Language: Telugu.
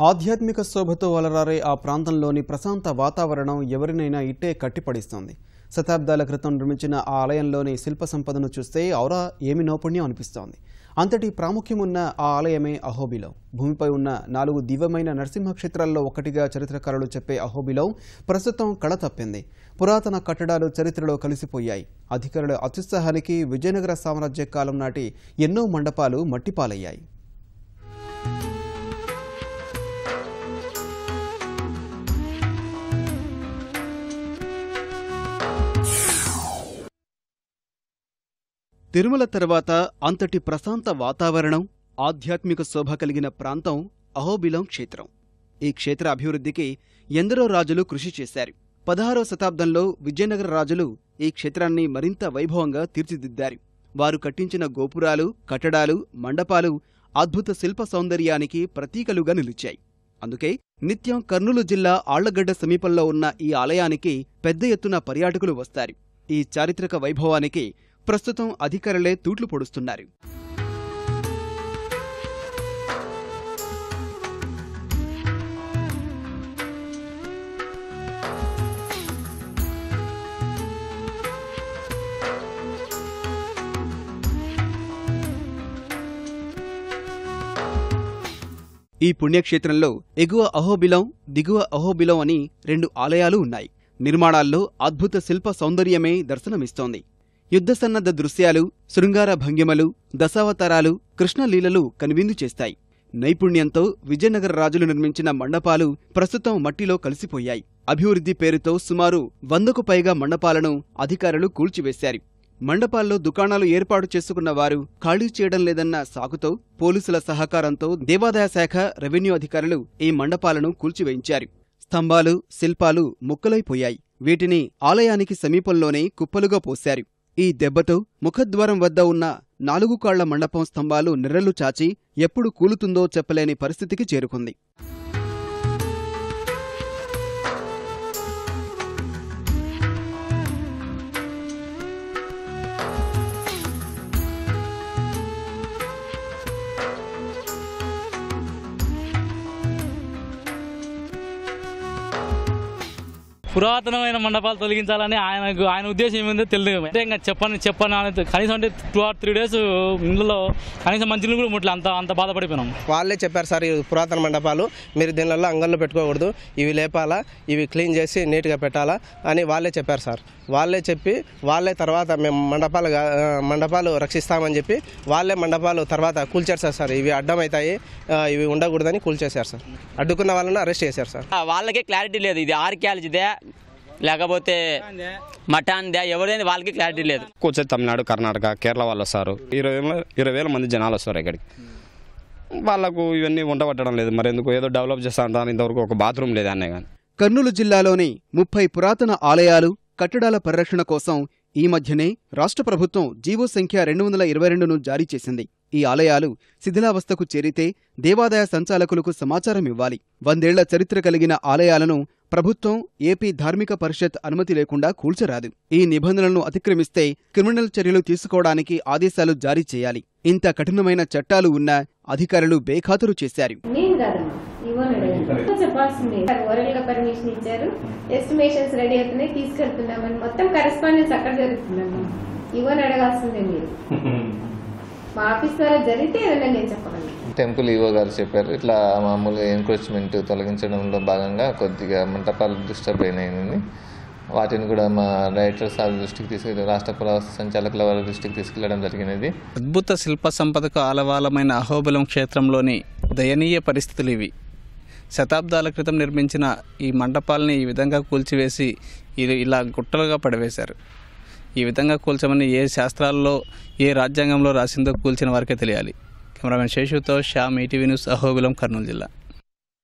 ఆధ్యాత్మిక శోభతో అలరారే ఆ ప్రాంతంలోని ప్రశాంత వాతావరణం ఎవరినైనా ఇట్టే కట్టిపడిస్తోంది. శతాబ్దాల క్రితం నిర్మించిన ఆ ఆలయంలోని శిల్ప సంపదను చూస్తే ఔరా ఏమి నౌపుణ్యం అనిపిస్తోంది. అంతటి ప్రాముఖ్యమున్న ఆ ఆలయమే అహోబిలం. భూమిపై ఉన్న 4 దివ్యమైన నరసింహ క్షేత్రాల్లో ఒకటిగా చరిత్రకారులు చెప్పే అహోబిలం ప్రస్తుతం కళ తప్పింది. పురాతన కట్టడాలు చరిత్రలో కలిసిపోయాయి. అధికారుల అత్యుత్సాహానికి విజయనగర సామ్రాజ్య కాలం నాటి ఎన్నో మండపాలు మట్టిపాలయ్యాయి. తిరుమల తర్వాత అంతటి ప్రశాంత వాతావరణం, ఆధ్యాత్మిక శోభ కలిగిన ప్రాంతం అహోబిలం క్షేత్రం. ఈ క్షేత్ర అభివృద్ధికి ఎందరో రాజులు కృషి చేశారు. 16వ శతాబ్దంలో విజయనగర రాజులు ఈ క్షేత్రాన్ని మరింత వైభవంగా తీర్చిదిద్దారు. వారు కట్టించిన గోపురాలు, కట్టడాలు, మండపాలు అద్భుత శిల్ప సౌందర్యానికి ప్రతీకలుగా నిలిచాయి. అందుకే నిత్యం కర్నూలు జిల్లా ఆళ్లగడ్డ సమీపంలో ఉన్న ఈ ఆలయానికి పెద్ద ఎత్తున పర్యాటకులు వస్తారు. ఈ చారిత్రక వైభవానికి ప్రస్తుతం అధికారులే తూట్లు పొడుస్తున్నారు. ఈ పుణ్యక్షేత్రంలో ఎగువ అహోబిలం, దిగువ అహోబిలం అని 2 ఆలయాలు ఉన్నాయి. నిర్మాణాల్లో అద్భుత శిల్ప సౌందర్యమే దర్శనమిస్తోంది. యుద్ధసన్నద్ధ దృశ్యాలు, శృంగార భంగిమలు, దశావతారాలు, కృష్ణలీలలు కనువిందు చేస్తాయి. నైపుణ్యంతో విజయనగర రాజులు నిర్మించిన మండపాలు ప్రస్తుతం మట్టిలో కలిసిపోయాయి. అభివృద్ధి పేరుతో సుమారు 100కు పైగా మండపాలను అధికారులు కూల్చివేశారు. మండపాల్లో దుకాణాలు ఏర్పాటు చేసుకున్న వారు ఖాళీ చేయడం లేదన్న సాకుతో పోలీసుల సహకారంతో దేవాదాయ శాఖ, రెవెన్యూ అధికారులు ఈ మండపాలను కూల్చివేయించారు. స్తంభాలు, శిల్పాలు ముక్కలైపోయాయి. వీటిని ఆలయానికి సమీపంలోనే కుప్పలుగా పోశారు. ఈ దెబ్బతో ముఖద్వారం వద్ద ఉన్న 4 కాళ్ల మండపం స్తంభాలు నెర్రెలు చాచి ఎప్పుడు కూలుతుందో చెప్పలేని పరిస్థితికి చేరుకుంది. పురాతనమైన మండపాలు తొలగించాలని ఆయన ఉద్దేశం ఏమైందో తెలియదు. అంటే ఇంకా చెప్పని కనీసం అంటే 2 or 3 days ఇంట్లో కనీసం మంచి కూడా ముట్ల అంత బాధపడిపోయినాం. వాళ్ళే చెప్పారు, సార్ ఈ పురాతన మండపాలు మీరు దీనిలో అంగల్లో పెట్టుకోకూడదు, ఇవి లేపాలా, ఇవి క్లీన్ చేసి నీట్గా పెట్టాలా అని వాళ్ళే చెప్పారు సార్. వాళ్ళే చెప్పి వాళ్ళే తర్వాత మేము మండపాలు రక్షిస్తామని చెప్పి వాళ్ళే మండపాలు తర్వాత కూల్చేశారు సార్. ఇవి అడ్డమవుతాయి, ఇవి ఉండకూడదని కూల్చేశారు సార్. అడ్డుకున్న వాళ్ళని అరెస్ట్ చేశారు సార్. వాళ్ళకే క్లారిటీ లేదు, ఇది ఆర్కియాలజీదే లేకపోతే మఠాన్దే, ఎవరైనా వాళ్ళకి క్లారిటీ లేదు. కూర్చొని తమిళనాడు, కర్ణాటక, కేరళ వాళ్ళు వస్తారు. 20,000 మంది జనాలు వస్తారు ఇక్కడికి. వాళ్ళకు ఇవన్నీ ఉండబట్టడం లేదు. మరి ఎందుకు ఏదో డెవలప్ చేస్తా అంటారు, ఇంతవరకు ఒక బాత్రూమ్ లేదు అనే కానీ. కర్నూలు జిల్లాలోని 30 పురాతన ఆలయాలు, కట్టడాల పరిరక్షణ కోసం ఈ మధ్యనే రాష్ట్ర ప్రభుత్వం జీవో సంఖ్య 222ను జారీ చేసింది. ఈ ఆలయాలు శిథిలావస్థకు చేరితే దేవాదాయ సంచాలకులకు సమాచారం ఇవ్వాలి. 100 ఏళ్ల చరిత్ర కలిగిన ఆలయాలను ప్రభుత్వం, ఏపీ ధార్మిక పరిషత్ అనుమతి లేకుండా కూల్చరాదు. ఈ నిబంధనలను అతిక్రమిస్తే క్రిమినల్ చర్యలు తీసుకోవడానికి ఆదేశాలు జారీ చేయాలి. ఇంత కఠినమైన చట్టాలు ఉన్నా అధికారులు బేఖాతరు చేశారు. చెప్పాల్సింది ఓరల్ గా పర్మిషన్ ఇచ్చారు, ఎస్టిమేషన్స్ రెడీ అవుతున్నాయి, తీసుకెళ్తున్నామని మొత్తం కరెస్పాండెన్స్ అక్కడ జరుగుతుందమ్మా. ఇవన్నీ అడగాల్సిందే మీరు. మా ఆఫీస్ ద్వారా జరిగితే ఏదైనా నేను చెప్పగలను. టెంపుల్ ఈవో గారు చెప్పారు, ఇట్లా మామూలుగా ఎంక్రోచ్మెంట్ తొలగించడంలో భాగంగా కొద్దిగా మంటపాలు డిస్టర్బ్ అయినాయని వాటిని కూడా మా డైరెక్టర్ సార్ దృష్టికి రాష్ట్ర పురావస్తు సంచాలకుల వారి దృష్టికి తీసుకెళ్లడం జరిగినది. అద్భుత శిల్ప సంపదకు ఆలవాలమైన అహోబిలం క్షేత్రంలోని దయనీయ పరిస్థితులు ఇవి. శతాబ్దాల క్రితం నిర్మించిన ఈ మండపాలని ఈ విధంగా కూల్చివేసి ఇలా గుట్టలుగా పడవేశారు. ఈ విధంగా కూల్చమని ఏ శాస్త్రాల్లో, ఏ రాజ్యాంగంలో రాసిందో కూల్చిన వారికే తెలియాలి. కెమెరామెన్ శేషుతో శ్యామ్, ఈటీవీ న్యూస్, అహోబిలం, కర్నూలు జిల్లా.